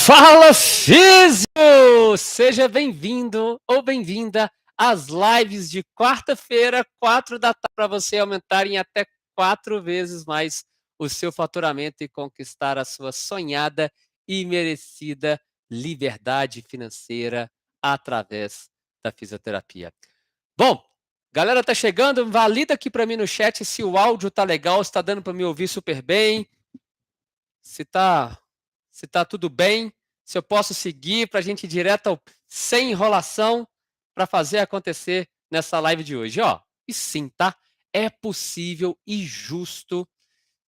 Fala, Físio! Seja bem-vindo ou bem-vinda às lives de quarta-feira, 4 da tarde, para você aumentar em até 4 vezes mais o seu faturamento e conquistar a sua sonhada e merecida liberdade financeira através da fisioterapia. Bom, galera tá chegando, valida aqui para mim no chat se o áudio tá legal, se tá dando para me ouvir super bem, se tá tudo bem, se eu posso seguir para a gente ir direto sem enrolação para fazer acontecer nessa live de hoje. Ó, e sim, tá? É possível e justo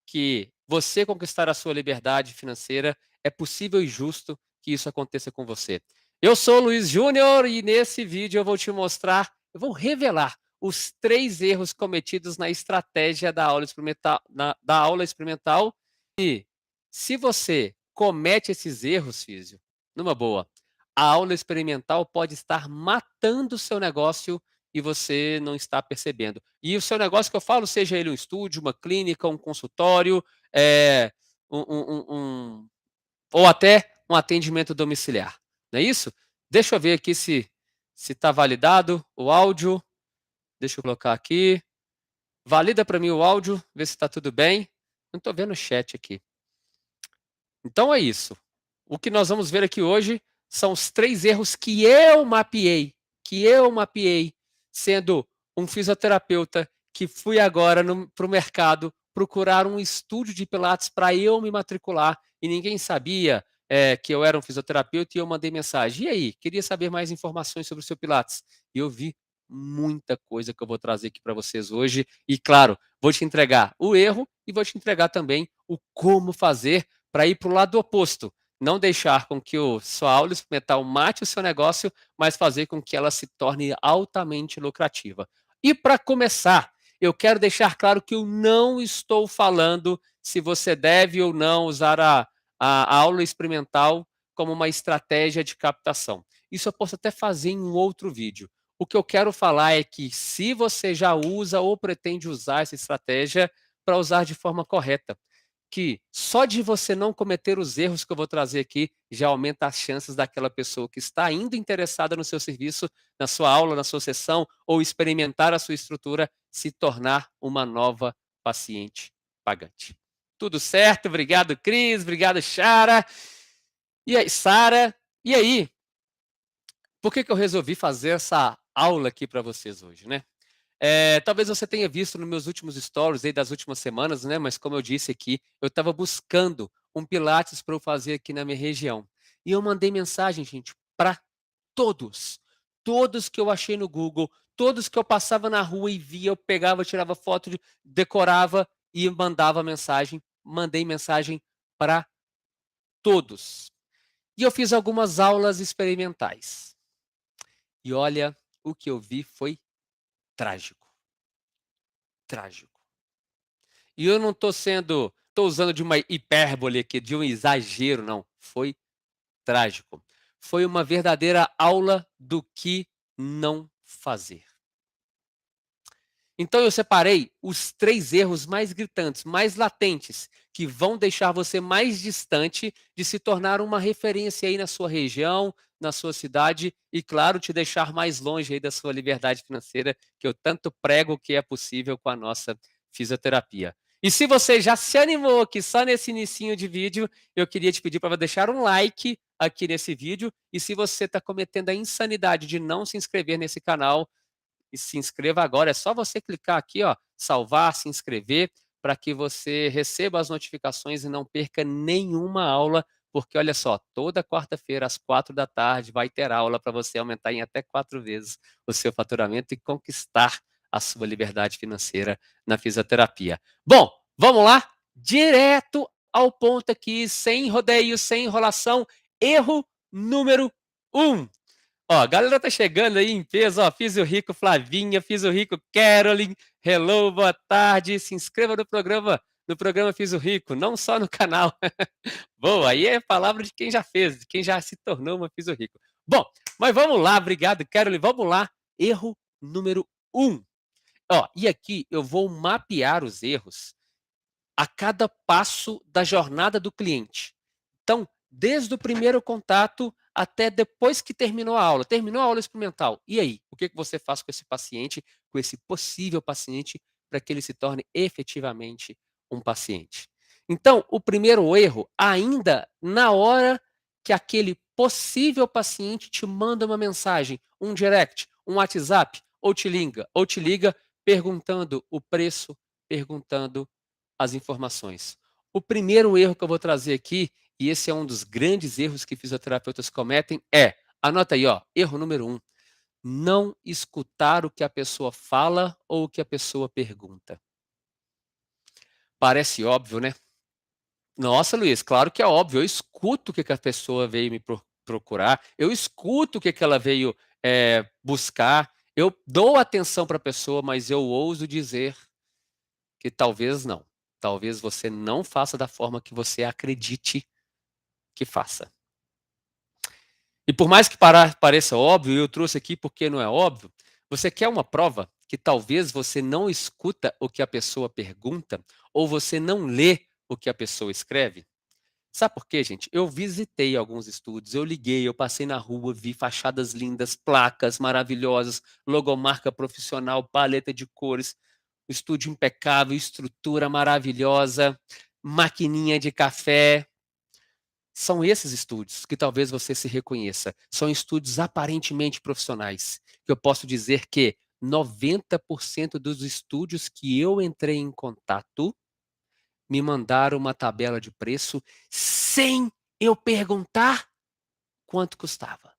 que você conquistar a sua liberdade financeira, é possível e justo que isso aconteça com você. Eu sou o Luiz Júnior e nesse vídeo eu vou te mostrar, eu vou revelar os 3 erros cometidos na estratégia da aula experimental. E se você comete esses erros, Físio, numa boa, a aula experimental pode estar matando o seu negócio e você não está percebendo. E o seu negócio que eu falo, seja ele um estúdio, uma clínica, um consultório, eh, um um um um ou até um atendimento domiciliar, não é isso? Deixa eu ver aqui se está validado o áudio. Deixa eu colocar aqui. Valida para mim o áudio, vê se está tudo bem. Não estou vendo o chat aqui. Então é isso. O que nós vamos ver aqui hoje são os 3 erros que eu mapeei, sendo um fisioterapeuta que fui agora para o mercado procurar um estúdio de pilates para eu me matricular e ninguém sabia que eu era um fisioterapeuta e eu mandei mensagem. E aí, queria saber mais informações sobre o seu pilates. E eu vi muita coisa que eu vou trazer aqui para vocês hoje e, claro, vou te entregar o erro e vou te entregar também o como fazer para ir para o lado oposto, não deixar com que sua aula experimental mate o seu negócio, mas fazer com que ela se torne altamente lucrativa. E para começar, eu quero deixar claro que eu não estou falando se você deve ou não usar a aula experimental como uma estratégia de captação. Isso eu posso até fazer em um outro vídeo. O que eu quero falar é que se você já usa ou pretende usar essa estratégia, para usar de forma correta, que só de você não cometer os erros que eu vou trazer aqui, já aumenta as chances daquela pessoa que está ainda interessada no seu serviço, na sua aula, na sua sessão, ou experimentar a sua estrutura, se tornar uma nova paciente pagante. Tudo certo? Obrigado, Cris. Obrigado, Chara. E aí, Sara. E aí, por que eu resolvi fazer essa aula aqui para vocês hoje, né? Talvez você tenha visto nos meus últimos stories aí das últimas semanas, né? Mas como eu disse aqui, eu estava buscando um pilates para eu fazer aqui na minha região. E eu mandei mensagem, gente, para todos. Todos que eu achei no Google, todos que eu passava na rua e via, eu pegava, tirava foto, decorava e mandava mensagem. Mandei mensagem para todos. E eu fiz algumas aulas experimentais. E olha, o que eu vi foi trágico. Trágico. E eu não estou usando de uma hipérbole aqui, de um exagero, não. Foi trágico. Foi uma verdadeira aula do que não fazer. Então eu separei os 3 erros mais gritantes, mais latentes, que vão deixar você mais distante de se tornar uma referência aí na sua região, na sua cidade e, claro, te deixar mais longe aí da sua liberdade financeira, que eu tanto prego que é possível com a nossa fisioterapia. E se você já se animou aqui só nesse inicinho de vídeo, eu queria te pedir para deixar um like aqui nesse vídeo. E se você está cometendo a insanidade de não se inscrever nesse canal, e se inscreva agora. É só você clicar aqui, ó, salvar, se inscrever, para que você receba as notificações e não perca nenhuma aula, porque olha só, toda quarta-feira às 4 da tarde vai ter aula para você aumentar em até 4 vezes o seu faturamento e conquistar a sua liberdade financeira na fisioterapia. Bom, vamos lá? Direto ao ponto aqui, sem rodeio, sem enrolação. Erro número 1. Ó, a galera tá chegando aí em peso, ó, Físio Rico Flavinha, Físio Rico Carolyn, hello, boa tarde, se inscreva no programa Físio Rico, não só no canal. Boa, aí é palavra de quem já fez, de quem já se tornou uma Físio Rico. Bom, mas vamos lá, obrigado, Carolyn, vamos lá. Erro número 1. Ó, e aqui eu vou mapear os erros a cada passo da jornada do cliente. Então, desde o primeiro contato até depois que terminou a aula experimental. E aí, o que você faz com esse paciente, com esse possível paciente, para que ele se torne efetivamente um paciente? Então, o primeiro erro, ainda na hora que aquele possível paciente te manda uma mensagem, um direct, um WhatsApp, ou te liga perguntando o preço, perguntando as informações. O primeiro erro que eu vou trazer aqui, e esse é um dos grandes erros que fisioterapeutas cometem, anota aí, ó, erro número 1, não escutar o que a pessoa fala ou o que a pessoa pergunta. Parece óbvio, né? Nossa, Luiz, claro que é óbvio. Eu escuto o que a pessoa veio me procurar, eu escuto o que ela veio buscar, eu dou atenção para a pessoa, mas eu ouso dizer que talvez não. Talvez você não faça da forma que você acredite que faça. E por mais que pareça óbvio, eu trouxe aqui porque não é óbvio, você quer uma prova que talvez você não escuta o que a pessoa pergunta ou você não lê o que a pessoa escreve? Sabe por quê, gente? Eu visitei alguns estúdios, eu liguei, eu passei na rua, vi fachadas lindas, placas maravilhosas, logomarca profissional, paleta de cores, estúdio impecável, estrutura maravilhosa, maquininha de café. São esses estúdios que talvez você se reconheça. São estúdios aparentemente profissionais. Que eu posso dizer que 90% dos estúdios que eu entrei em contato me mandaram uma tabela de preço sem eu perguntar quanto custava.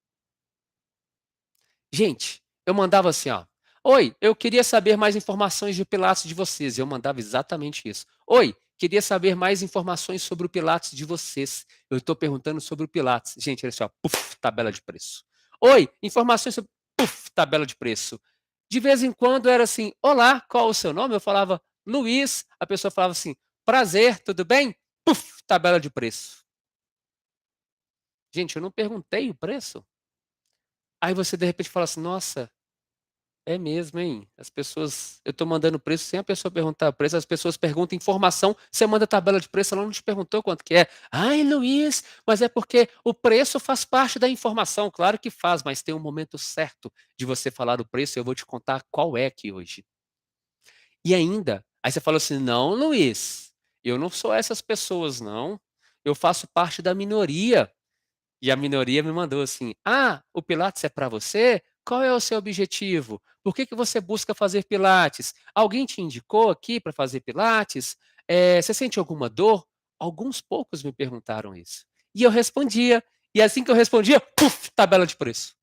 Gente, eu mandava assim, ó. Oi, eu queria saber mais informações de Pilates de vocês. Eu mandava exatamente isso. Oi, queria saber mais informações sobre o Pilates de vocês. Eu estou perguntando sobre o Pilates. Gente, olha só, puf, tabela de preço. Oi, informações sobre, puf, tabela de preço. De vez em quando era assim, olá, qual o seu nome? Eu falava, Luiz. A pessoa falava assim, prazer, tudo bem? Puf, tabela de preço. Gente, eu não perguntei o preço. Aí você de repente fala assim, nossa, é mesmo, hein? As pessoas, eu estou mandando preço sem a pessoa perguntar o preço, as pessoas perguntam informação, você manda tabela de preço, ela não te perguntou quanto que é. Ai, Luiz, mas é porque o preço faz parte da informação. Claro que faz, mas tem um momento certo de você falar o preço e eu vou te contar qual é aqui hoje. E ainda, aí você fala assim, não, Luiz, eu não sou essas pessoas, não. Eu faço parte da minoria. E a minoria me mandou assim: "Ah, o Pilates é para você? Qual é o seu objetivo? Por que você busca fazer Pilates? Alguém te indicou aqui para fazer Pilates? Você sente alguma dor?" Alguns poucos me perguntaram isso. E eu respondia, e assim que eu respondia, puf, tabela de preço.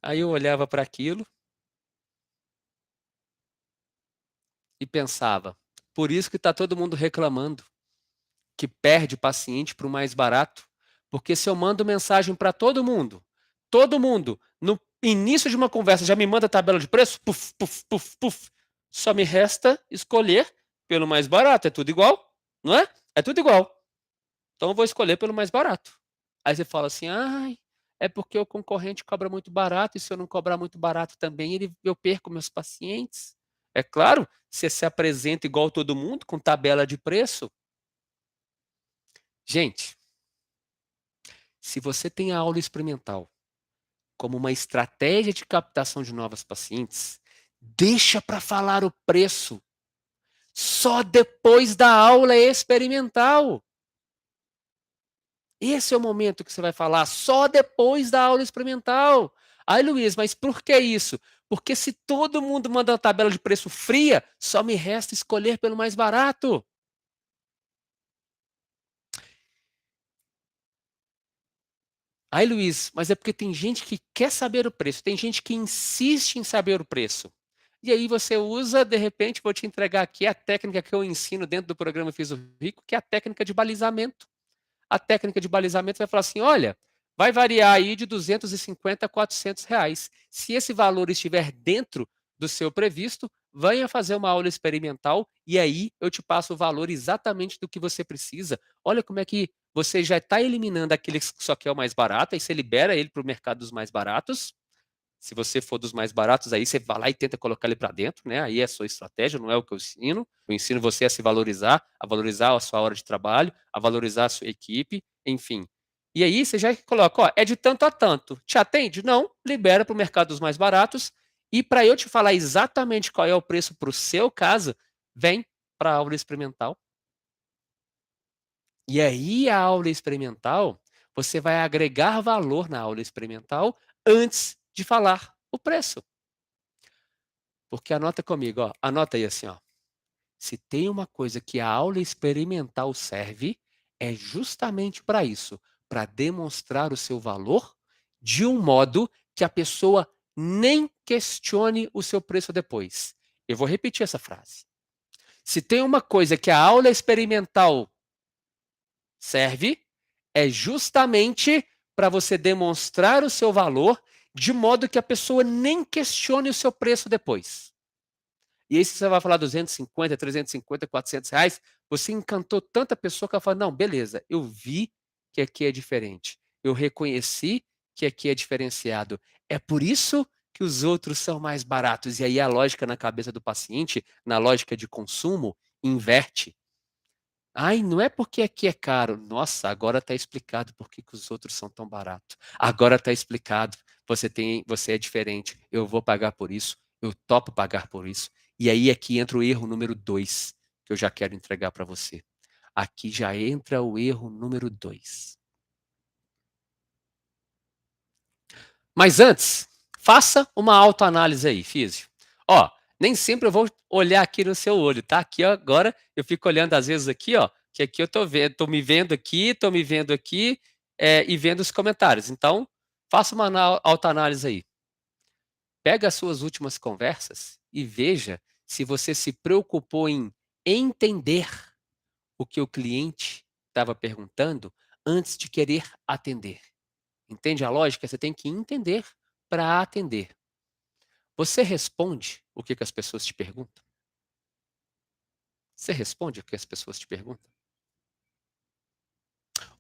Aí eu olhava para aquilo e pensava: "Por isso que está todo mundo reclamando, que perde paciente para o mais barato, porque se eu mando mensagem para todo mundo, no início de uma conversa já me manda tabela de preço, puf, puf, puf, puf, só me resta escolher pelo mais barato, é tudo igual, não é? É tudo igual. Então eu vou escolher pelo mais barato. Aí você fala assim, ai, é porque o concorrente cobra muito barato, e se eu não cobrar muito barato também, eu perco meus pacientes. É claro, você se apresenta igual todo mundo, com tabela de preço. Gente, se você tem a aula experimental como uma estratégia de captação de novos pacientes, deixa para falar o preço só depois da aula experimental. Esse é o momento que você vai falar, só depois da aula experimental. Ai, Luiz, mas por que isso? Porque se todo mundo manda uma tabela de preço fria, só me resta escolher pelo mais barato. Ai, Luiz, mas é porque tem gente que quer saber o preço, tem gente que insiste em saber o preço. E aí você usa, de repente, vou te entregar aqui a técnica que eu ensino dentro do programa Fiz o Rico, que é a técnica de balizamento. A técnica de balizamento vai falar assim, olha, vai variar aí de 250 a 400 reais. Se esse valor estiver dentro do seu previsto, venha fazer uma aula experimental e aí eu te passo o valor exatamente do que você precisa. Olha como é que você já está eliminando aquele que só quer o mais barato, aí você libera ele para o mercado dos mais baratos, Se você for dos mais baratos, aí você vai lá e tenta colocar ele para dentro, né? Aí é a sua estratégia, não é o que eu ensino. Eu ensino você a se valorizar, a valorizar a sua hora de trabalho, a valorizar a sua equipe, enfim. E aí você já coloca, ó, é de tanto a tanto. Te atende? Não, libera para o mercado dos mais baratos. E para eu te falar exatamente qual é o preço para o seu caso, vem para a aula experimental. E aí a aula experimental, você vai agregar valor na aula experimental antes de falar o preço. Porque anota comigo, ó, anota aí assim, ó. Se tem uma coisa que a aula experimental serve, é justamente para isso, para demonstrar o seu valor de um modo que a pessoa nem questione o seu preço depois. Eu vou repetir essa frase. Se tem uma coisa que a aula experimental serve, é justamente para você demonstrar o seu valor de modo que a pessoa nem questione o seu preço depois. E aí, se você vai falar 250, 350, 400 reais, você encantou tanta pessoa que ela fala, não, beleza, eu vi que aqui é diferente. Eu reconheci que aqui é diferenciado. É por isso que os outros são mais baratos. E aí a lógica na cabeça do paciente, na lógica de consumo, inverte. Ai, não é porque aqui é caro. Nossa, agora está explicado por que os outros são tão baratos. Agora está explicado. Você é diferente. Eu vou pagar por isso. Eu topo pagar por isso. E aí aqui entra o erro número 2 que eu já quero entregar para você. Aqui já entra o erro número 2. Mas antes, faça uma autoanálise aí, físio. Ó, nem sempre eu vou olhar aqui no seu olho, tá? Aqui ó, agora eu fico olhando às vezes aqui, ó, que aqui eu tô vendo, tô me vendo aqui e vendo os comentários. Então, faça uma autoanálise aí. Pega as suas últimas conversas e veja se você se preocupou em entender o que o cliente estava perguntando antes de querer atender. Entende a lógica? Você tem que entender para atender. Você responde o que as pessoas te perguntam? Você responde o que as pessoas te perguntam?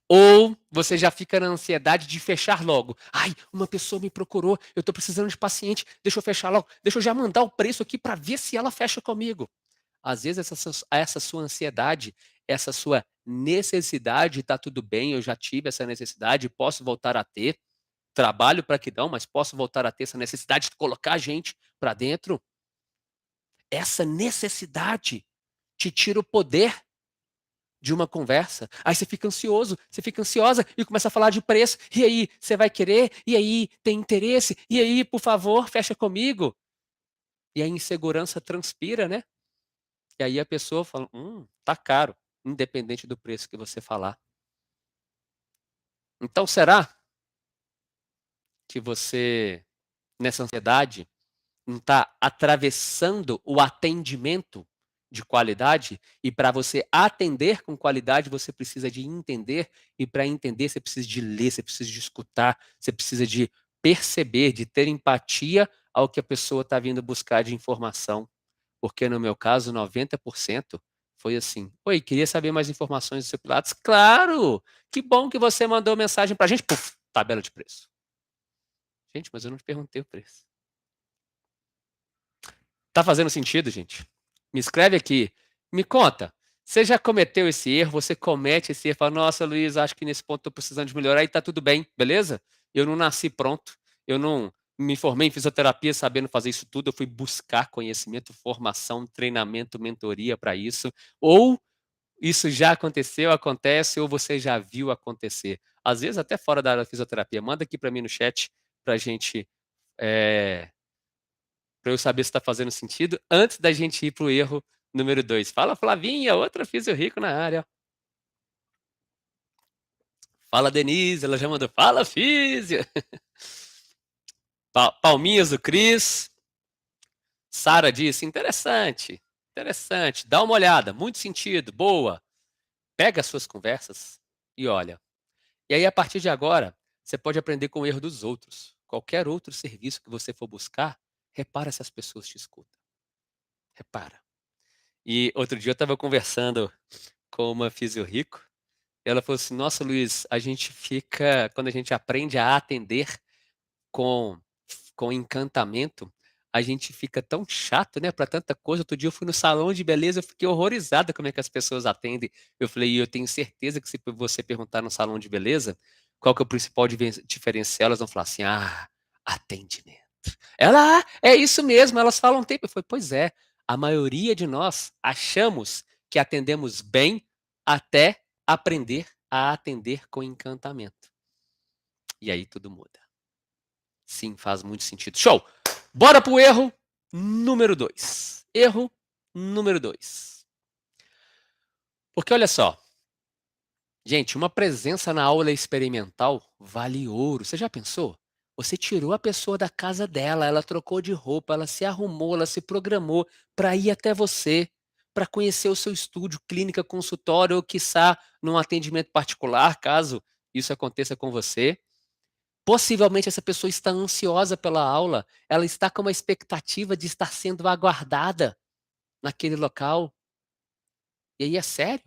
Ou você já fica na ansiedade de fechar logo? Ai, uma pessoa me procurou, eu estou precisando de paciente, deixa eu fechar logo, deixa eu já mandar o preço aqui para ver se ela fecha comigo. Às vezes essa sua ansiedade, essa sua necessidade, está tudo bem, eu já tive essa necessidade, posso voltar a ter, trabalho para que não, mas posso voltar a ter essa necessidade de colocar a gente para dentro. Essa necessidade te tira o poder de uma conversa. Aí você fica ansioso, você fica ansiosa e começa a falar de preço. E aí, você vai querer? E aí, tem interesse? E aí, por favor, fecha comigo. E a insegurança transpira, né? E aí a pessoa fala, tá caro, independente do preço que você falar. Então, será que você, nessa ansiedade, não está atravessando o atendimento de qualidade, e para você atender com qualidade, você precisa de entender, e para entender, você precisa de ler, você precisa de escutar, você precisa de perceber, de ter empatia ao que a pessoa está vindo buscar de informação. Porque no meu caso, 90% foi assim. Oi, queria saber mais informações do seu Pilates? Claro! Que bom que você mandou mensagem para a gente. Puf, tabela de preço. Gente, mas eu não te perguntei o preço. Tá fazendo sentido, gente? Me escreve aqui. Me conta. Você já cometeu esse erro? Você comete esse erro? Fala, nossa, Luiz, acho que nesse ponto estou precisando de melhorar e tá tudo bem, beleza? Eu não nasci pronto. Eu não me formei em fisioterapia sabendo fazer isso tudo. Eu fui buscar conhecimento, formação, treinamento, mentoria para isso. Ou isso já aconteceu, acontece, ou você já viu acontecer. Às vezes até fora da área da fisioterapia. Manda aqui para mim no chat para a gente para eu saber se está fazendo sentido, antes da gente ir para o erro número 2. Fala, Flavinha, outra físio rico na área. Fala, Denise, ela já mandou. Fala, físio. Palminhas do Cris. Sara disse, interessante, interessante. Dá uma olhada, muito sentido, boa. Pega as suas conversas e olha. E aí, a partir de agora, você pode aprender com o erro dos outros. Qualquer outro serviço que você for buscar, repara se as pessoas te escutam. Repara. E outro dia eu estava conversando com uma fisio rico, e ela falou assim, nossa, Luiz, a gente fica, quando a gente aprende a atender com com encantamento, a gente fica tão chato, né, para tanta coisa. Outro dia eu fui no salão de beleza, eu fiquei horrorizada como é que as pessoas atendem. Eu falei: "E eu tenho certeza que se você perguntar no salão de beleza, qual que é o principal diferencial, elas vão falar assim: 'Ah, atendimento'". Ela: "Ah, é isso mesmo, elas falam tempo". Eu falei: "Pois é, a maioria de nós achamos que atendemos bem até aprender a atender com encantamento". E aí tudo muda. Sim, faz muito sentido. Show! Bora pro erro número 2. Erro número 2. Porque olha só, gente, uma presença na aula experimental vale ouro. Você já pensou? Você tirou a pessoa da casa dela, ela trocou de roupa, ela se arrumou, ela se programou para ir até você, para conhecer o seu estúdio, clínica, consultório ou, quiçá, num atendimento particular, caso isso aconteça com você. Possivelmente essa pessoa está ansiosa pela aula, ela está com uma expectativa de estar sendo aguardada naquele local. E aí é sério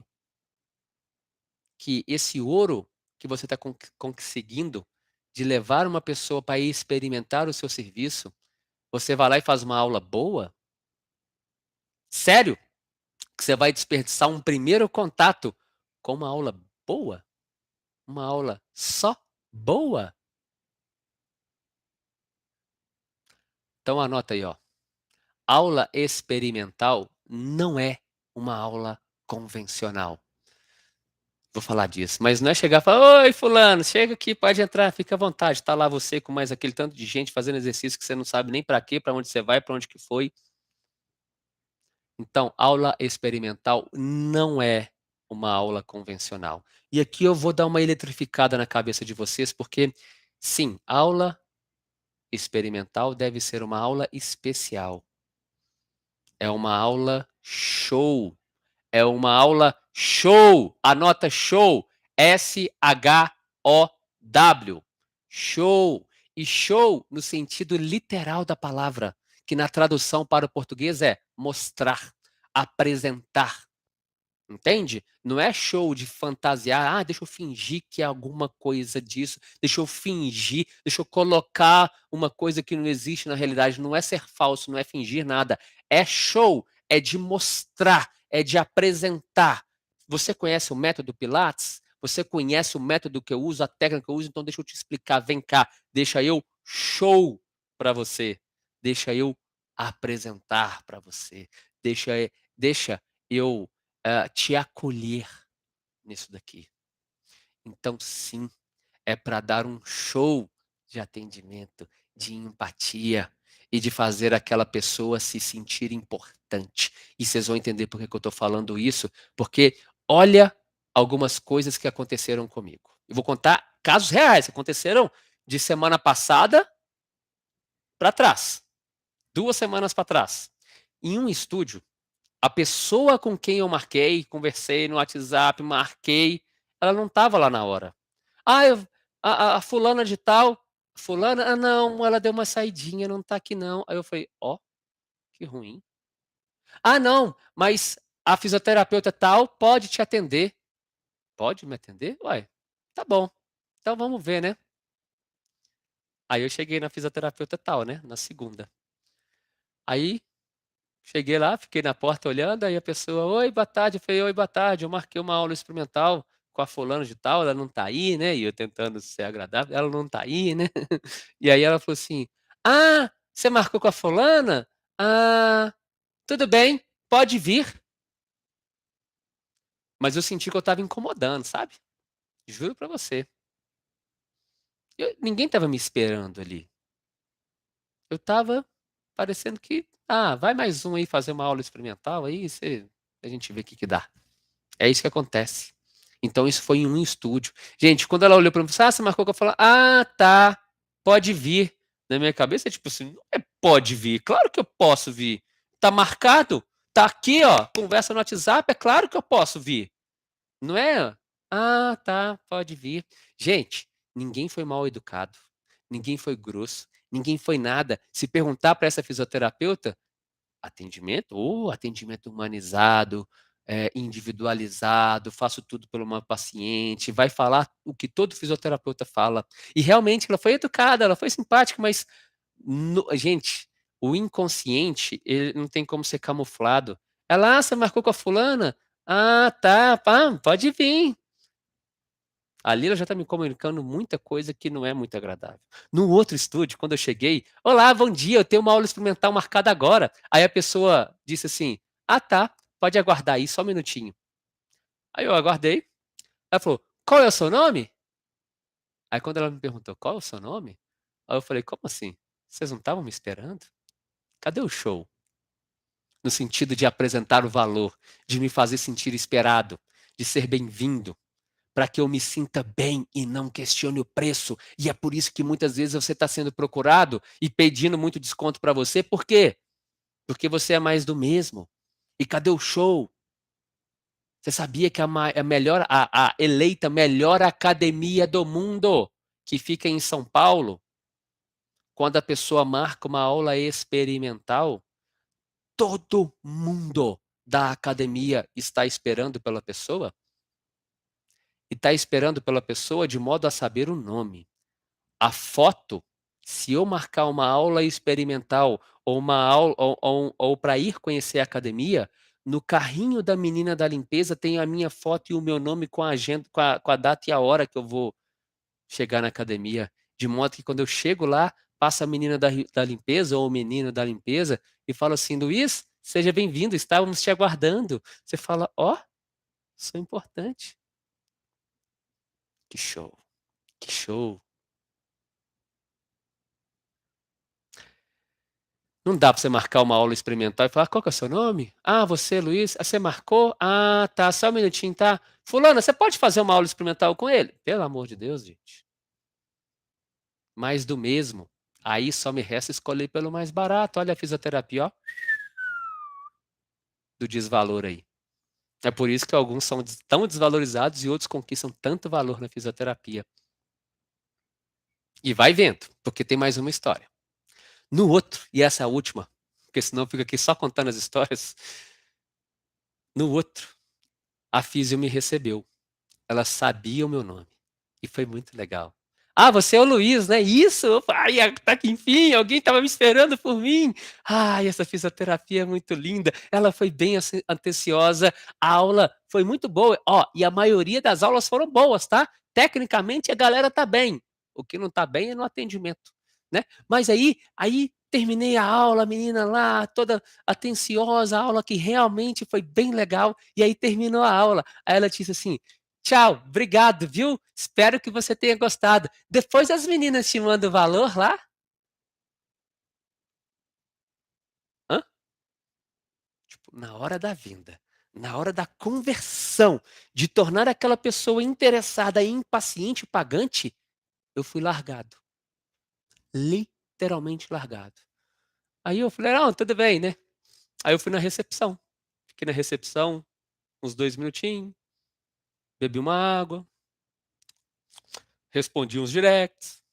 que esse ouro que você está conseguindo de levar uma pessoa para ir experimentar o seu serviço, você vai lá e faz uma aula boa? Sério que você vai desperdiçar um primeiro contato com uma aula boa? Uma aula só boa? Então anota aí, ó. Aula experimental não é uma aula convencional. Vou falar disso, mas não é chegar e falar: "Oi, fulano, chega aqui, pode entrar, fica à vontade". Tá lá você com mais aquele tanto de gente fazendo exercício que você não sabe nem para quê, para onde você vai, para onde que foi. Então, aula experimental não é uma aula convencional. E aqui eu vou dar uma eletrificada na cabeça de vocês, porque sim, aula experimental deve ser uma aula especial. É uma aula show. É uma aula show. Anota show. S-H-O-W. Show. E show no sentido literal da palavra, que na tradução para o português é mostrar, apresentar. Entende? Não é show de fantasiar, deixa eu fingir que é alguma coisa disso, deixa eu fingir, deixa eu colocar uma coisa que não existe na realidade. Não é ser falso, não é fingir nada. É show, é de mostrar, é de apresentar. Você conhece o método Pilates? Você conhece o método que eu uso, a técnica que eu uso? Então deixa eu te explicar. Vem cá, deixa eu show para você. Deixa eu apresentar para você. Deixa eu te acolher nisso daqui. Então, sim, é para dar um show de atendimento, de empatia e de fazer aquela pessoa se sentir importante. E vocês vão entender por que que eu estou falando isso, porque olha algumas coisas que aconteceram comigo. Eu vou contar casos reais que aconteceram de semana passada para trás, 2 semanas para trás. Em um estúdio, a pessoa com quem eu marquei, conversei no WhatsApp, marquei, ela não estava lá na hora. "Ah, eu a fulana de tal", "Fulana? Ah, não, ela deu uma saidinha, não está aqui não". Aí eu falei: "Ó, que ruim". "Ah, não, mas a fisioterapeuta tal pode te atender". "Pode me atender? Uai, tá bom, então vamos ver, né". Aí eu cheguei na fisioterapeuta tal, né, na segunda. Aí cheguei lá, fiquei na porta olhando, aí a pessoa: "Oi, boa tarde". Eu falei: "Oi, boa tarde, eu marquei uma aula experimental com a fulana de tal, ela não tá aí, né", e eu tentando ser agradável, "ela não tá aí, né". E aí ela falou assim: "Ah, você marcou com a fulana? Ah, tudo bem, pode vir". Mas eu senti que eu estava incomodando, sabe. Juro pra você. Ninguém estava me esperando ali. Eu estava parecendo que: "Ah, vai mais um aí fazer uma aula experimental aí, a gente vê o que que dá". É isso que acontece. Então isso foi em um estúdio. Gente, quando ela olhou pra mim e falou assim: "Ah, você marcou com a fulana?". "Ah, tá, pode vir". Na minha cabeça é tipo assim: "Não é pode vir, claro que eu posso vir. Tá marcado, tá aqui ó, conversa no WhatsApp, é claro que eu posso vir". Não é: "Ah, tá, pode vir". Gente, ninguém foi mal educado, ninguém foi grosso, ninguém foi nada. Se perguntar pra essa fisioterapeuta, atendimento? Atendimento humanizado, individualizado, faço tudo por uma paciente, vai falar o que todo fisioterapeuta fala. E realmente ela foi educada, ela foi simpática, mas Gente, o inconsciente, ele não tem como ser camuflado. Ela, você marcou com a fulana? Ah, tá, pá, pode vir. Ali ela já está me comunicando muita coisa que não é muito agradável. No outro estúdio, quando eu cheguei, olá, bom dia, eu tenho uma aula experimental marcada agora. Aí a pessoa disse assim, ah tá, pode aguardar aí só um minutinho. Aí eu aguardei, ela falou, qual é o seu nome? Aí quando ela me perguntou, qual é o seu nome? Aí eu falei, como assim? Vocês não estavam me esperando? Cadê o show? No sentido de apresentar o valor, de me fazer sentir esperado, de ser bem-vindo, para que eu me sinta bem e não questione o preço. E é por isso que muitas vezes você está sendo procurado e pedindo muito desconto para você. Por quê? Porque você é mais do mesmo. E cadê o show? Você sabia que a eleita melhor academia do mundo, que fica em São Paulo, quando a pessoa marca uma aula experimental, todo mundo da academia está esperando pela pessoa? E está esperando pela pessoa de modo a saber o nome. A foto, se eu marcar uma aula experimental ou uma aula ou para ir conhecer a academia, no carrinho da menina da limpeza tem a minha foto e o meu nome com a agenda, com a data e a hora que eu vou chegar na academia, de modo que quando eu chego lá, passa a menina da limpeza ou o menino da limpeza e fala assim, Luiz, seja bem-vindo, estávamos te aguardando. Você fala, ó, sou importante. Que show, que show. Não dá para você marcar uma aula experimental e falar, qual que é o seu nome? Ah, você, Luiz? Ah, você marcou? Ah, tá, só um minutinho, tá? Fulana, você pode fazer uma aula experimental com ele? Pelo amor de Deus, gente. Mais do mesmo. Aí só me resta escolher pelo mais barato. Olha a fisioterapia, ó, do desvalor aí. É por isso que alguns são tão desvalorizados e outros conquistam tanto valor na fisioterapia. E vai vendo, porque tem mais uma história. No outro, e essa é a última, porque senão eu fico aqui só contando as histórias. No outro, a Físio me recebeu. Ela sabia o meu nome. E foi muito legal. Ah, você é o Luiz, né? Isso! Ai, tá que enfim, alguém estava me esperando por mim. Ai, essa fisioterapia é muito linda. Ela foi bem atenciosa. A aula foi muito boa. Ó, e a maioria das aulas foram boas, tá? Tecnicamente a galera tá bem. O que não tá bem é no atendimento, né? Mas aí terminei a aula, a menina lá, toda atenciosa, a aula que realmente foi bem legal. E aí terminou a aula. Aí ela disse assim: tchau, obrigado, viu? Espero que você tenha gostado. Depois as meninas te mandam o valor lá? Hã? Tipo, na hora da venda, na hora da conversão, de tornar aquela pessoa interessada e impaciente e pagante, eu fui largado. Literalmente largado. Aí eu falei, não, tudo bem, né? Aí eu fui na recepção. Fiquei na recepção uns 2 minutinhos, bebi uma água, respondi uns directs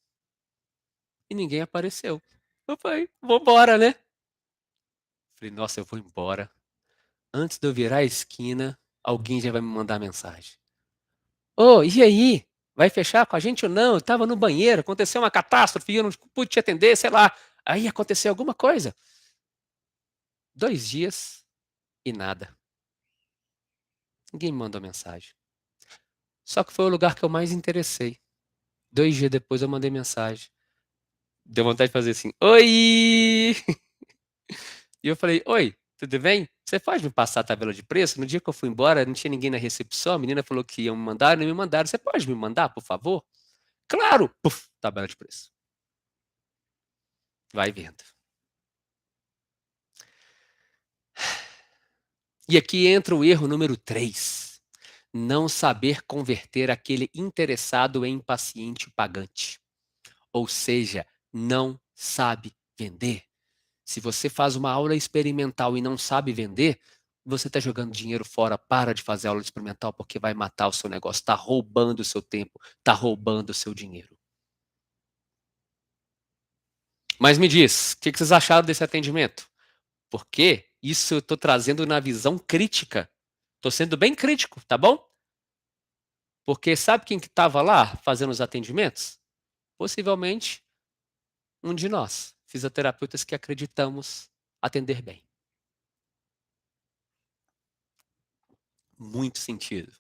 e ninguém apareceu. Eu falei, vambora, né? Falei, nossa, eu vou embora. Antes de eu virar a esquina, alguém já vai me mandar mensagem. Ô, e aí? Vai fechar com a gente ou não? Eu tava no banheiro, aconteceu uma catástrofe, eu não pude te atender, sei lá. Aí aconteceu alguma coisa. 2 dias e nada. Ninguém me mandou mensagem. Só que foi o lugar que eu mais interessei. 2 dias depois eu mandei mensagem. Deu vontade de fazer assim, oi! E eu falei, oi, tudo bem? Você pode me passar a tabela de preço? No dia que eu fui embora, não tinha ninguém na recepção, a menina falou que iam me mandar, não me mandaram. Você pode me mandar, por favor? Claro! Puf, tabela de preço. Vai vendo. E aqui entra o erro número 3. Não saber converter aquele interessado em paciente pagante. Ou seja, não sabe vender. Se você faz uma aula experimental e não sabe vender, você está jogando dinheiro fora. Para de fazer aula experimental porque vai matar o seu negócio. Está roubando o seu tempo, está roubando o seu dinheiro. Mas me diz, o que vocês acharam desse atendimento? Porque isso eu estou trazendo na visão crítica. Estou sendo bem crítico, tá bom? Porque sabe quem que estava lá fazendo os atendimentos? Possivelmente um de nós. fisioterapeutas que acreditamos atender bem. Muito sentido.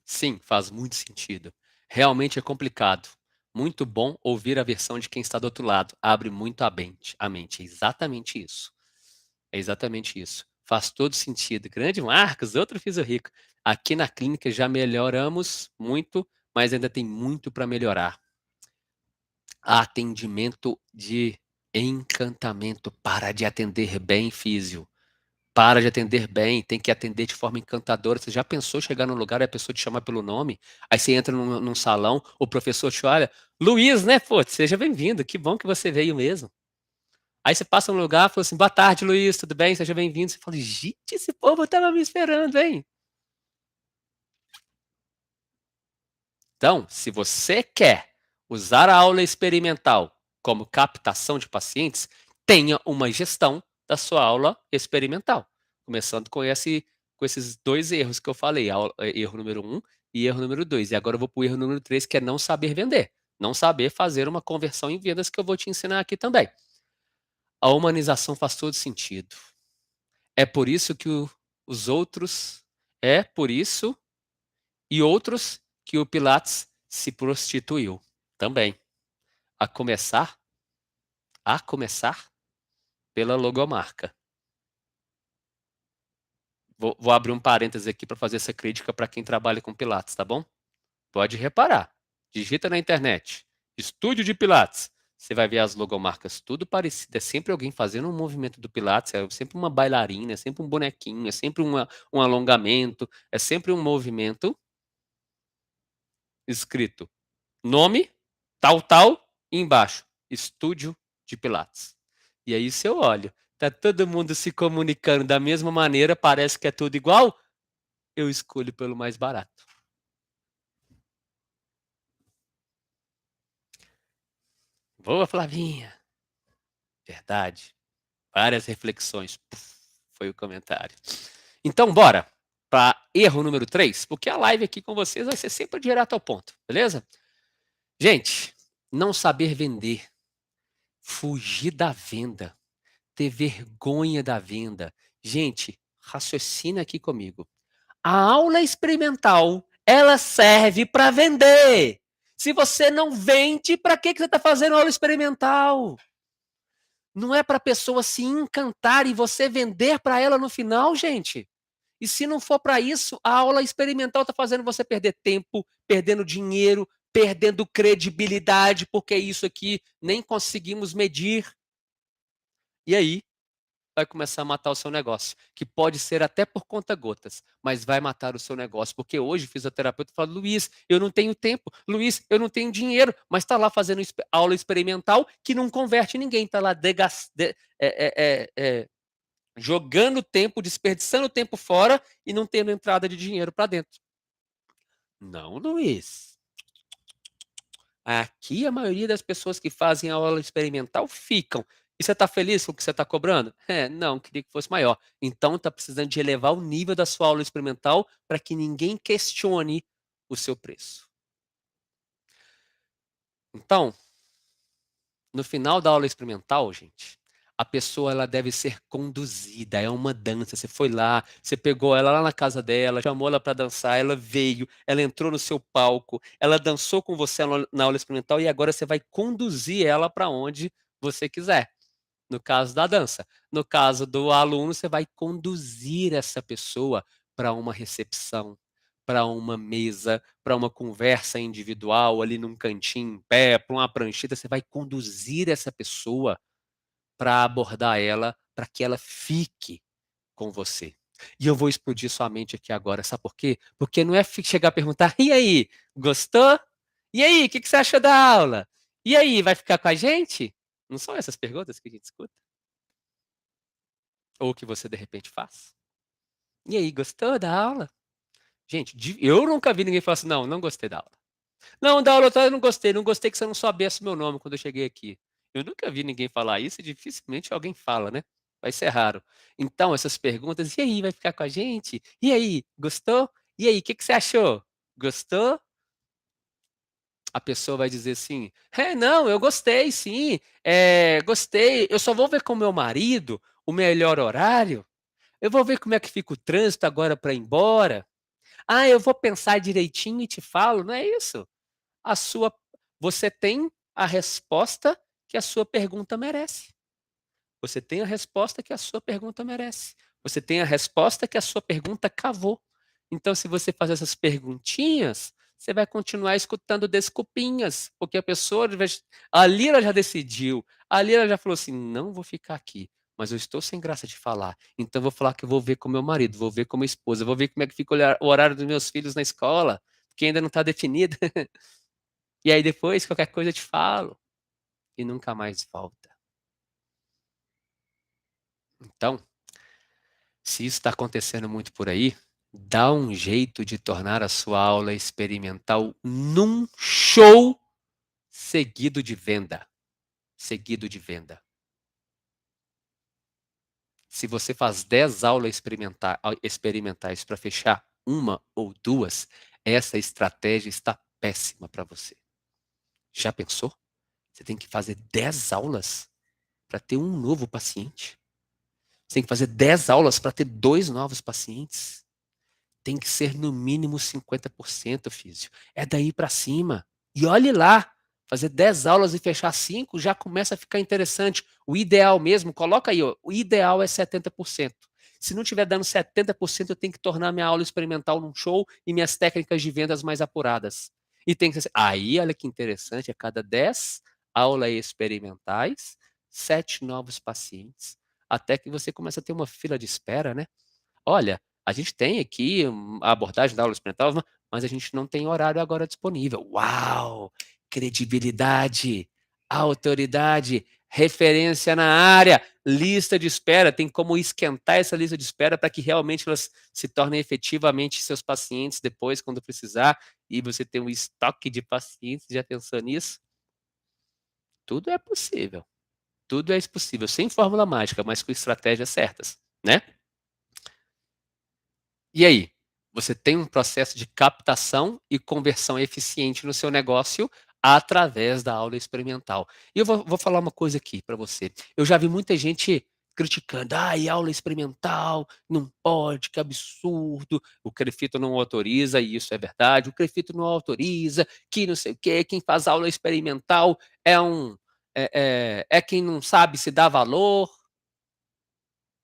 Sim, faz muito sentido. Realmente é complicado. Muito bom ouvir a versão de quem está do outro lado. Abre muito a mente. A mente. É exatamente isso. É exatamente isso. Faz todo sentido. Grande Marcos, outro Fisio Rico. Aqui na clínica já melhoramos muito, mas ainda tem muito para melhorar. Atendimento de encantamento. Para de atender bem, físio. Para de atender bem, tem que atender de forma encantadora. Você já pensou chegar num lugar e a pessoa te chama pelo nome? Aí você entra num salão, o professor te olha, Luiz, né? Pô, seja bem-vindo, que bom que você veio mesmo. Aí você passa num lugar e fala assim, boa tarde, Luiz, tudo bem? Seja bem-vindo. Você fala, gente, esse povo estava me esperando, hein? Então, se você quer usar a aula experimental como captação de pacientes, tenha uma gestão da sua aula experimental. Começando com esses dois erros que eu falei, erro número 1 e erro número 2. E agora eu vou para o erro número 3, que é não saber vender. Não saber fazer uma conversão em vendas, que eu vou te ensinar aqui também. A humanização faz todo sentido. É por isso que os outros, é por isso e outros que o Pilates se prostituiu também. A começar, a começar pela logomarca. Vou abrir um parêntese aqui para fazer essa crítica para quem trabalha com Pilates, tá bom? Pode reparar. Digita na internet, estúdio de Pilates. Você vai ver as logomarcas tudo parecido. É sempre alguém fazendo um movimento do Pilates, é sempre uma bailarina, é sempre um bonequinho, é sempre um alongamento, é sempre um movimento escrito nome, tal, e embaixo, estúdio de Pilates. E aí, se eu olho, tá todo mundo se comunicando da mesma maneira, parece que é tudo igual, eu escolho pelo mais barato. Boa, Flavinha. Verdade. Várias reflexões. Puf, foi o comentário. Então, bora para erro número 3, porque a live aqui com vocês vai ser sempre direto ao ponto, beleza? Gente, não saber vender, fugir da venda, ter vergonha da venda. Gente, raciocina aqui comigo. A aula experimental, ela serve para vender. Se você não vende, para que você está fazendo aula experimental? Não é para a pessoa se encantar e você vender para ela no final, gente. E se não for para isso, a aula experimental está fazendo você perder tempo, perdendo dinheiro, perdendo credibilidade, porque isso aqui nem conseguimos medir. E aí, vai começar a matar o seu negócio, que pode ser até por conta gotas, mas vai matar o seu negócio, porque hoje o fisioterapeuta fala, Luiz, eu não tenho tempo, Luiz, eu não tenho dinheiro, mas está lá fazendo aula experimental que não converte ninguém, está lá jogando tempo, desperdiçando tempo fora e não tendo entrada de dinheiro para dentro. Não, Luiz. Aqui a maioria das pessoas que fazem a aula experimental ficam. E você está feliz com o que você está cobrando? Não, queria que fosse maior. Então está precisando de elevar o nível da sua aula experimental para que ninguém questione o seu preço. Então, no final da aula experimental, gente, a pessoa ela deve ser conduzida, é uma dança. Você foi lá, você pegou ela lá na casa dela, chamou ela para dançar, ela veio, ela entrou no seu palco, ela dançou com você na aula experimental e agora você vai conduzir ela para onde você quiser. No caso da dança. No caso do aluno, você vai conduzir essa pessoa para uma recepção, para uma mesa, para uma conversa individual ali num cantinho em pé, para uma prancheta. Você vai conduzir essa pessoa para abordar ela, para que ela fique com você. E eu vou explodir sua mente aqui agora, sabe por quê? Porque não é chegar a perguntar, e aí, gostou? E aí, o que você achou da aula? E aí, vai ficar com a gente? Não são essas perguntas que a gente escuta? Ou que você de repente faz? E aí, gostou da aula? Gente, eu nunca vi ninguém falar assim, não, não gostei da aula. Não, da aula eu não gostei, não gostei que você não soubesse meu nome quando eu cheguei aqui. Eu nunca vi ninguém falar isso e dificilmente alguém fala, né? Vai ser raro. Então, essas perguntas, e aí, vai ficar com a gente? E aí, gostou? E aí, o que você achou? Gostou? A pessoa vai dizer assim: não, eu gostei sim, gostei, eu só vou ver com meu marido o melhor horário, eu vou ver como é que fica o trânsito agora para ir embora. Ah, eu vou pensar direitinho e te falo", não é isso. A sua Você tem a resposta que a sua pergunta merece. Você tem a resposta que a sua pergunta merece. Você tem a resposta que a sua pergunta cavou. Então, se você fazer essas perguntinhas, você vai continuar escutando desculpinhas, porque a pessoa ali ela já decidiu, ali ela já falou assim: "Não vou ficar aqui, mas eu estou sem graça de falar, então eu vou falar que eu vou ver com meu marido, vou ver com minha esposa, vou ver como é que fica o horário dos meus filhos na escola, que ainda não está definido, e aí depois qualquer coisa eu te falo", e nunca mais volta. Então, se isso está acontecendo muito por aí, dá um jeito de tornar a sua aula experimental num show seguido de venda. Seguido de venda. Se você faz 10 aulas experimentais para fechar uma ou duas, essa estratégia está péssima para você. Já pensou? Você tem que fazer 10 aulas para ter um novo paciente. Você tem que fazer 10 aulas para ter 2 novos pacientes. Tem que ser no mínimo 50%, físio. É daí para cima. E olhe lá, fazer 10 aulas e fechar 5 já começa a ficar interessante. O ideal mesmo, coloca aí, ó, o ideal é 70%. Se não estiver dando 70%, eu tenho que tornar minha aula experimental num show e minhas técnicas de vendas mais apuradas. E tem que ser. Aí, olha que interessante, a cada 10 aulas experimentais, 7 novos pacientes, até que você começa a ter uma fila de espera, né? Olha, a gente tem aqui a abordagem da aula experimental, mas a gente não tem horário agora disponível. Uau! Credibilidade, autoridade, referência na área, lista de espera. Tem como esquentar essa lista de espera para que realmente elas se tornem efetivamente seus pacientes depois, quando precisar, e você tem um estoque de pacientes. Já pensou nisso? Tudo é possível. Tudo é possível, sem fórmula mágica, mas com estratégias certas, né? E aí, você tem um processo de captação e conversão eficiente no seu negócio através da aula experimental. E eu vou falar uma coisa aqui para você. Eu já vi muita gente criticando, e aula experimental, não pode, que absurdo, o Crefito não autoriza, e isso é verdade, o Crefito não autoriza, que não sei o quê, quem faz aula experimental é quem não sabe se dá valor.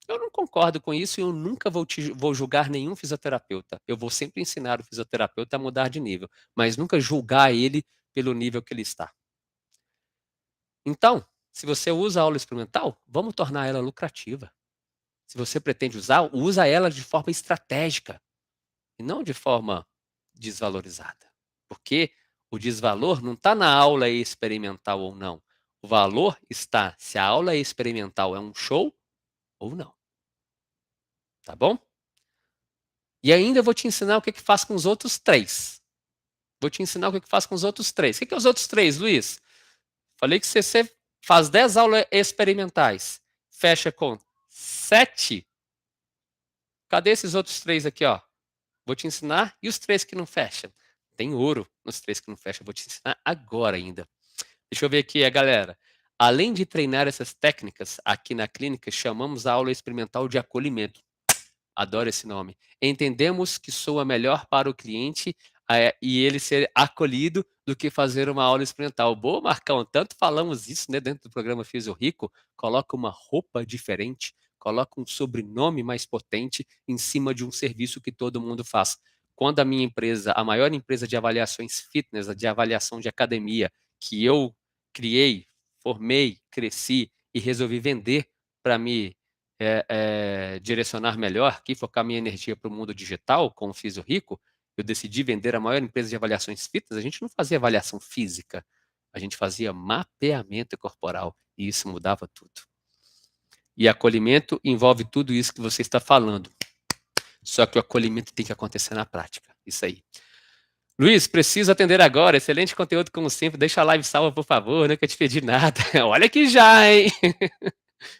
Eu não concordo com isso e eu nunca vou julgar nenhum fisioterapeuta. Eu vou sempre ensinar o fisioterapeuta a mudar de nível, mas nunca julgar ele pelo nível que ele está. Então, se você usa a aula experimental, vamos tornar ela lucrativa. Se você pretende usar, usa ela de forma estratégica e não de forma desvalorizada. Porque o desvalor não está na aula experimental ou não. O valor está se a aula experimental é um show ou não. Tá bom? E ainda vou te ensinar o que faz com os outros 3. Vou te ensinar o que faz com os outros 3. O que é os outros 3, Luiz? Falei que você faz 10 aulas experimentais, fecha com 7. Cadê esses outros 3 aqui, ó? Vou te ensinar. E os 3 que não fecham? Tem ouro nos 3 que não fecham. Vou te ensinar agora ainda. Deixa eu ver aqui, galera. Além de treinar essas técnicas, aqui na clínica chamamos a aula experimental de acolhimento. Adoro esse nome. Entendemos que soa melhor para o cliente e ele ser acolhido do que fazer uma aula experimental. Boa, Marcão, tanto falamos isso, né, dentro do programa Físio Rico. Coloca uma roupa diferente, coloca um sobrenome mais potente em cima de um serviço que todo mundo faz. Quando a minha empresa, a maior empresa de avaliações fitness, de avaliação de academia, que eu criei, formei, cresci e resolvi vender para me direcionar melhor aqui, focar minha energia para o mundo digital, com o Físio Rico, eu decidi vender a maior empresa de avaliações fitness. A gente não fazia avaliação física, a gente fazia mapeamento corporal, e isso mudava tudo. E acolhimento envolve tudo isso que você está falando. Só que o acolhimento tem que acontecer na prática. Isso aí. Luiz, preciso atender agora. Excelente conteúdo, como sempre. Deixa a live salva, por favor. Nunca te pedi nada. Olha que já, hein?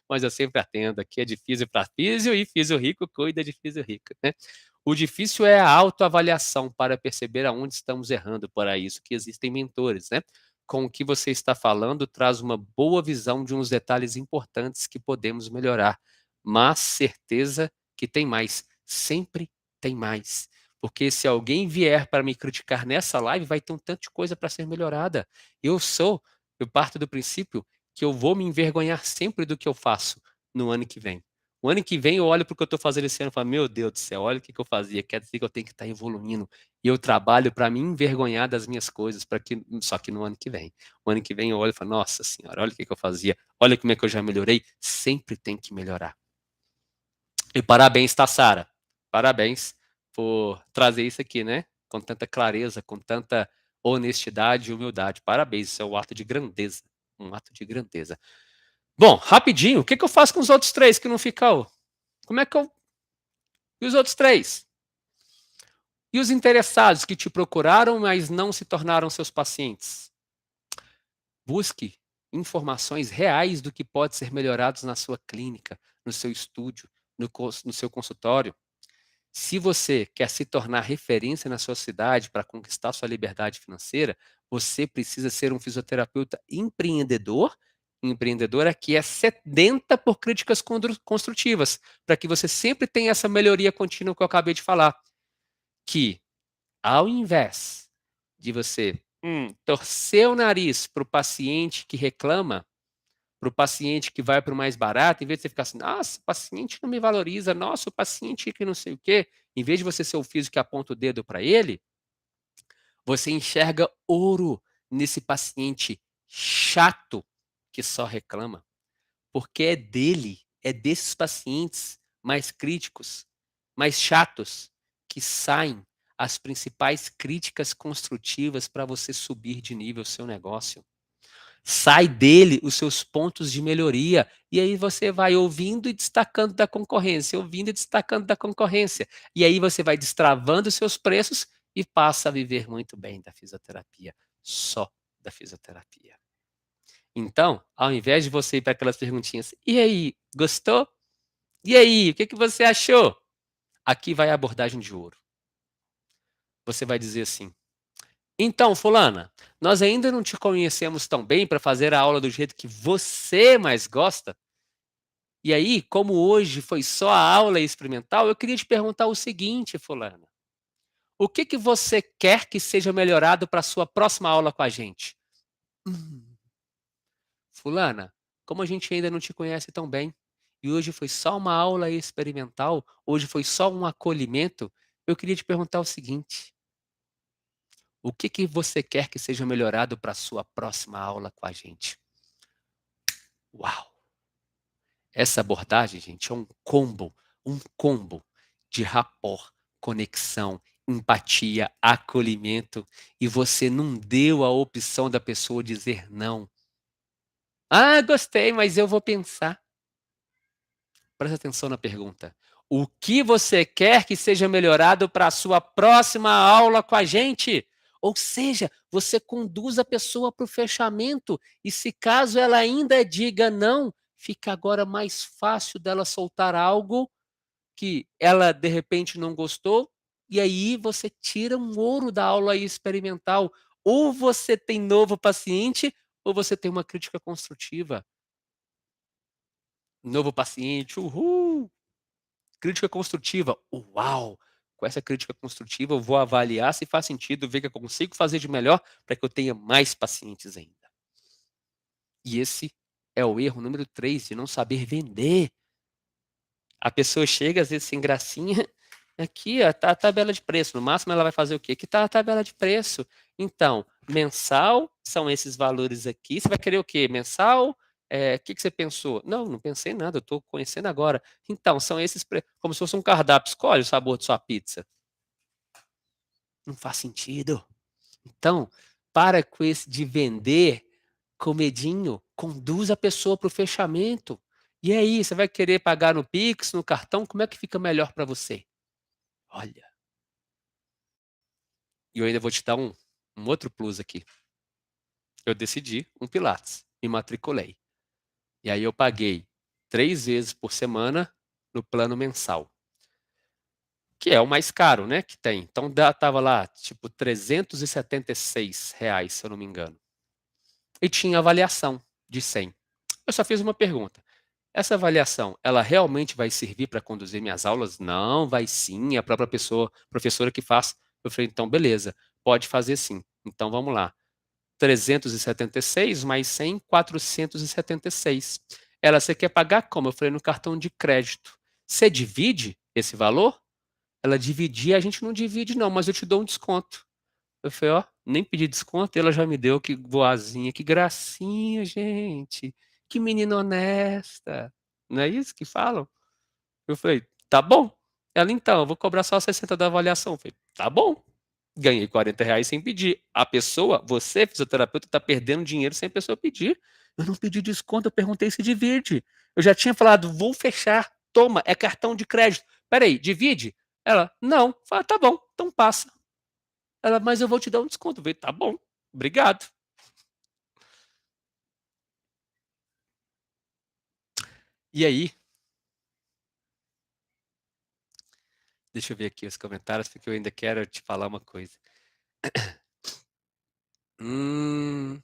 Mas eu sempre atendo. Aqui é de físio para físio e físio rico cuida de físio rico, né? O difícil é a autoavaliação para perceber aonde estamos errando. Para isso que existem mentores, né? Com o que você está falando, traz uma boa visão de uns detalhes importantes que podemos melhorar, mas certeza que tem mais, sempre tem mais. Porque se alguém vier para me criticar nessa live, vai ter um tanto de coisa para ser melhorada. Eu parto do princípio que eu vou me envergonhar sempre do que eu faço no ano que vem. O ano que vem eu olho para o que eu estou fazendo esse ano e falo, meu Deus do céu, olha o que eu fazia, quer dizer que eu tenho que estar evoluindo. E eu trabalho para me envergonhar das minhas coisas, só que no ano que vem. O ano que vem eu olho e falo, nossa senhora, olha o que eu fazia, olha como é que eu já melhorei. Sempre tem que melhorar. E parabéns, tá, Sara? Parabéns por trazer isso aqui, né? Com tanta clareza, com tanta honestidade e humildade. Parabéns, isso é um ato de grandeza. Um ato de grandeza. Bom, rapidinho, o que eu faço com os outros três que não ficam? Como é que eu. E os outros três? E os interessados que te procuraram, mas não se tornaram seus pacientes? Busque informações reais do que pode ser melhorado na sua clínica, no seu estúdio, no seu consultório. Se você quer se tornar referência na sua cidade para conquistar sua liberdade financeira, você precisa ser um fisioterapeuta empreendedor, empreendedora que é sedenta por críticas construtivas, para que você sempre tenha essa melhoria contínua que eu acabei de falar. Que, ao invés de você torcer o nariz para o paciente que reclama, para o paciente que vai para o mais barato, em vez de você ficar assim, nossa, o paciente não me valoriza, nossa, o paciente que não sei o quê, em vez de você ser o físico que aponta o dedo para ele, você enxerga ouro nesse paciente chato que só reclama, porque é dele, é desses pacientes mais críticos, mais chatos, que saem as principais críticas construtivas para você subir de nível o seu negócio. Sai dele os seus pontos de melhoria. E aí você vai ouvindo e destacando da concorrência, ouvindo e destacando da concorrência. E aí você vai destravando os seus preços e passa a viver muito bem da fisioterapia. Só da fisioterapia. Então, ao invés de você ir para aquelas perguntinhas, e aí, gostou? E aí, o que você achou? Aqui vai a abordagem de ouro. Você vai dizer assim, então, fulana, nós ainda não te conhecemos tão bem para fazer a aula do jeito que você mais gosta. E aí, como hoje foi só a aula experimental, eu queria te perguntar o seguinte, fulana. O que você quer que seja melhorado para a sua próxima aula com a gente? Hum, fulana, como a gente ainda não te conhece tão bem, e hoje foi só uma aula experimental, hoje foi só um acolhimento, eu queria te perguntar o seguinte. O que você quer que seja melhorado para a sua próxima aula com a gente? Uau! Essa abordagem, gente, é um combo de rapport, conexão, empatia, acolhimento, e você não deu a opção da pessoa dizer não. Ah, gostei, mas eu vou pensar. Presta atenção na pergunta. O que você quer que seja melhorado para a sua próxima aula com a gente? Ou seja, você conduz a pessoa para o fechamento e se caso ela ainda diga não, fica agora mais fácil dela soltar algo que ela de repente não gostou e aí você tira um ouro da aula experimental. Ou você tem novo paciente ou você tem uma crítica construtiva. Novo paciente, uhul! Crítica construtiva, uau! Com essa crítica construtiva eu vou avaliar se faz sentido, ver o que eu consigo fazer de melhor para que eu tenha mais pacientes ainda. E esse é o erro número 3, de não saber vender. A pessoa chega, às vezes, sem gracinha, aqui ó, tá a tabela de preço. No máximo ela vai fazer o quê? Aqui tá a tabela de preço. Então, mensal são esses valores aqui. Você vai querer o quê? Mensal? O que você pensou? Não, não pensei nada, eu estou conhecendo agora. Então, são esses preços. Como se fosse um cardápio. Escolhe o sabor de sua pizza. Não faz sentido. Então, para com esse de vender com medinho, conduz a pessoa para o fechamento. E aí, você vai querer pagar no Pix, no cartão? Como é que fica melhor para você? Olha, e eu ainda vou te dar um outro plus aqui. Eu decidi um Pilates, me matriculei. E aí eu paguei 3 vezes por semana no plano mensal. O que é o mais caro, né, que tem. Então tava lá, tipo, R$ 376, se eu não me engano. E tinha avaliação de 100. Eu só fiz uma pergunta. Essa avaliação, ela realmente vai servir para conduzir minhas aulas? Não, vai sim, é a própria pessoa, professora que faz. Eu falei, então beleza, pode fazer sim. Então vamos lá. 376 mais 100, 476. Ela, você quer pagar como? Eu falei, no cartão de crédito. Você divide esse valor? Ela dividir, a gente não divide não, mas eu te dou um desconto. Eu falei, ó, nem pedi desconto, ela já me deu, que boazinha, que gracinha, gente. Que menina honesta. Não é isso que falam? Eu falei, tá bom. Ela, então, eu vou cobrar só 60 da avaliação. Eu falei, tá bom. Ganhei R$ 40 sem pedir. A pessoa, você, fisioterapeuta, tá perdendo dinheiro sem a pessoa pedir. Eu não pedi desconto, eu perguntei se divide. Eu já tinha falado, vou fechar. Toma, é cartão de crédito. Peraí, divide? Ela, não. Fala, tá bom, então passa. Ela, mas eu vou te dar um desconto. Eu falei, tá bom, obrigado. E aí, deixa eu ver aqui os comentários, porque eu ainda quero te falar uma coisa. Hum...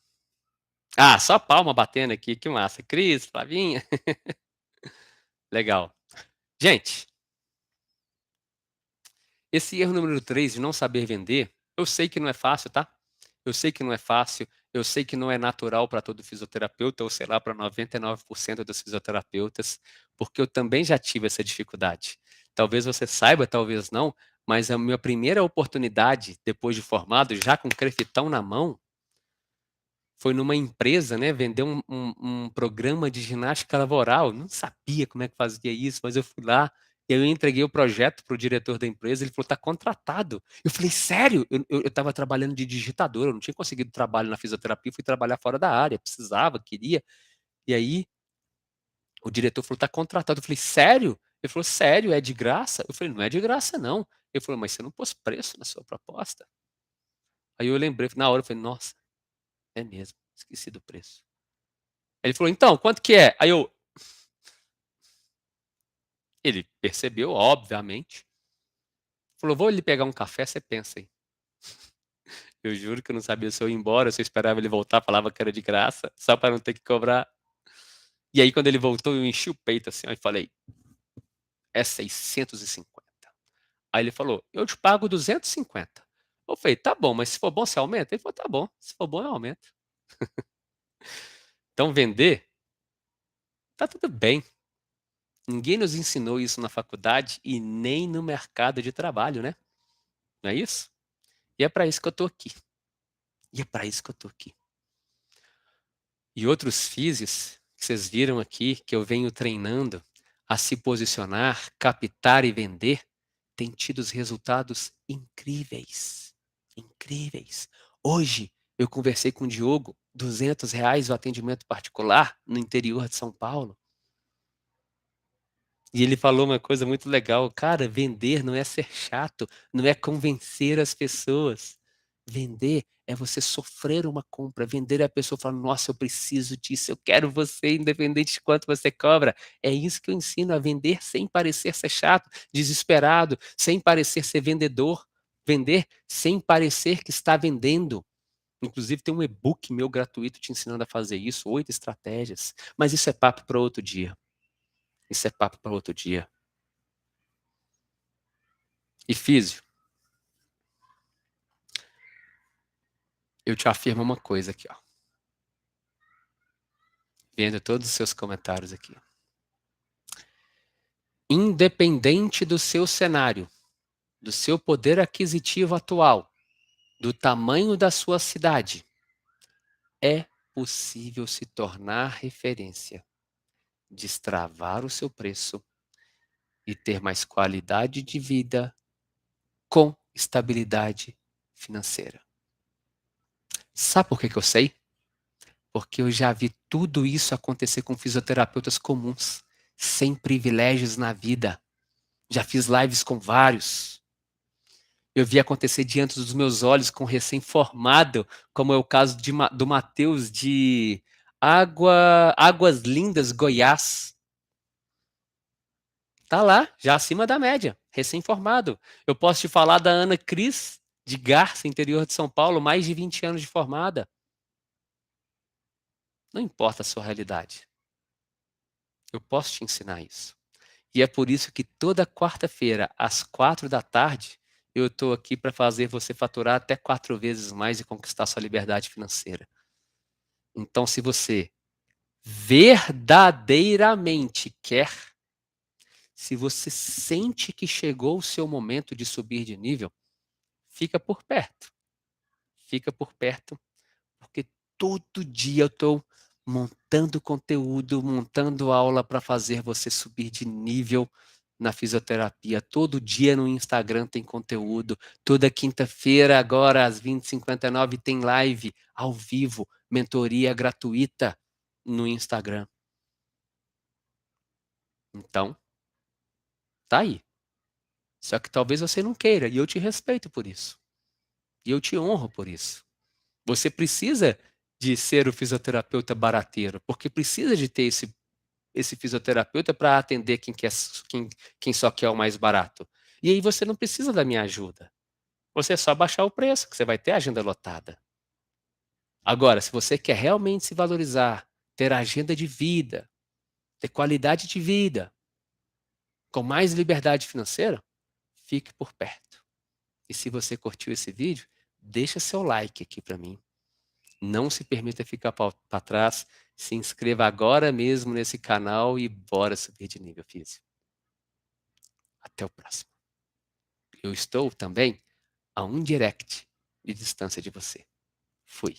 Ah, só palma batendo aqui, que massa. Cris, Flavinha. Legal. Gente, esse erro número 3 de não saber vender, eu sei que não é fácil, tá? Eu sei que não é fácil, eu sei que não é natural para todo fisioterapeuta, ou sei lá, para 99% dos fisioterapeutas, porque eu também já tive essa dificuldade. Talvez você saiba, talvez não, mas a minha primeira oportunidade, depois de formado, já com crefitão na mão, foi numa empresa, né, vender um programa de ginástica laboral. Não sabia como é que fazia isso, mas eu fui lá, eu entreguei o projeto para o diretor da empresa, ele falou, tá contratado. Eu falei, sério? Eu estava trabalhando de digitador, eu não tinha conseguido trabalho na fisioterapia, fui trabalhar fora da área, precisava, queria. E aí, o diretor falou, tá contratado. Eu falei, sério? Ele falou, sério, é de graça? Eu falei, não é de graça, não. Ele falou, mas você não pôs preço na sua proposta? Aí eu lembrei, na hora eu falei, nossa, é mesmo, esqueci do preço. Ele falou, então, quanto que é? Aí eu. Ele percebeu, obviamente. Falou, vou lhe pegar um café, você pensa aí. Eu juro que eu não sabia se eu ia embora, se eu esperava ele voltar, falava que era de graça, só para não ter que cobrar. E aí, quando ele voltou, eu enchi o peito assim, ó, e falei, é 650. Aí ele falou, eu te pago 250. Eu falei, tá bom, mas se for bom, você aumenta? Ele falou, tá bom, se for bom, eu aumento. Então, vender, tá tudo bem. Ninguém nos ensinou isso na faculdade e nem no mercado de trabalho, né? Não é isso? E é para isso que eu tô aqui. E é para isso que eu tô aqui. E outros físios que vocês viram aqui, que eu venho treinando a se posicionar, captar e vender, têm tido os resultados incríveis. Incríveis. Hoje, eu conversei com o Diogo, R$ 200 o atendimento particular no interior de São Paulo. E ele falou uma coisa muito legal. Cara, vender não é ser chato, não é convencer as pessoas. Vender é você sofrer uma compra. Vender é a pessoa falar, nossa, eu preciso disso, eu quero você, independente de quanto você cobra. É isso que eu ensino a vender sem parecer ser chato, desesperado, sem parecer ser vendedor. Vender sem parecer que está vendendo. Inclusive, tem um e-book meu gratuito te ensinando a fazer isso, 8 estratégias. Mas isso é papo para outro dia. Isso é papo para outro dia. E físio, eu te afirmo uma coisa aqui, ó. Vendo todos os seus comentários aqui. Independente do seu cenário, do seu poder aquisitivo atual, do tamanho da sua cidade, é possível se tornar referência, destravar o seu preço e ter mais qualidade de vida com estabilidade financeira. Sabe por que eu sei? Porque eu já vi tudo isso acontecer com fisioterapeutas comuns, sem privilégios na vida. Já fiz lives com vários. Eu vi acontecer diante dos meus olhos com recém-formado, como é o caso do Matheus de Águas Lindas, Goiás. Tá lá, já acima da média, recém-formado. Eu posso te falar da Ana Cris, de Garça, interior de São Paulo, mais de 20 anos de formada. Não importa a sua realidade. Eu posso te ensinar isso. E é por isso que toda quarta-feira, às 4 da tarde, eu estou aqui para fazer você faturar até 4 vezes mais e conquistar sua liberdade financeira. Então, se você verdadeiramente quer, se você sente que chegou o seu momento de subir de nível, fica por perto. Fica por perto, porque todo dia eu estou montando conteúdo, montando aula para fazer você subir de nível na fisioterapia. Todo dia no Instagram tem conteúdo. Toda quinta-feira, agora às 20h59, tem live ao vivo, mentoria gratuita no Instagram. Então, tá aí. Só que talvez você não queira, e eu te respeito por isso. E eu te honro por isso. Você precisa de ser o fisioterapeuta barateiro, porque precisa de ter esse fisioterapeuta para atender quem só quer o mais barato. E aí você não precisa da minha ajuda. Você é só baixar o preço, que você vai ter a agenda lotada. Agora, se você quer realmente se valorizar, ter agenda de vida, ter qualidade de vida, com mais liberdade financeira, fique por perto. E se você curtiu esse vídeo, deixa seu like aqui para mim. Não se permita ficar para trás. Se inscreva agora mesmo nesse canal e bora subir de nível físico. Até o próximo. Eu estou também a um direct de distância de você. Fui.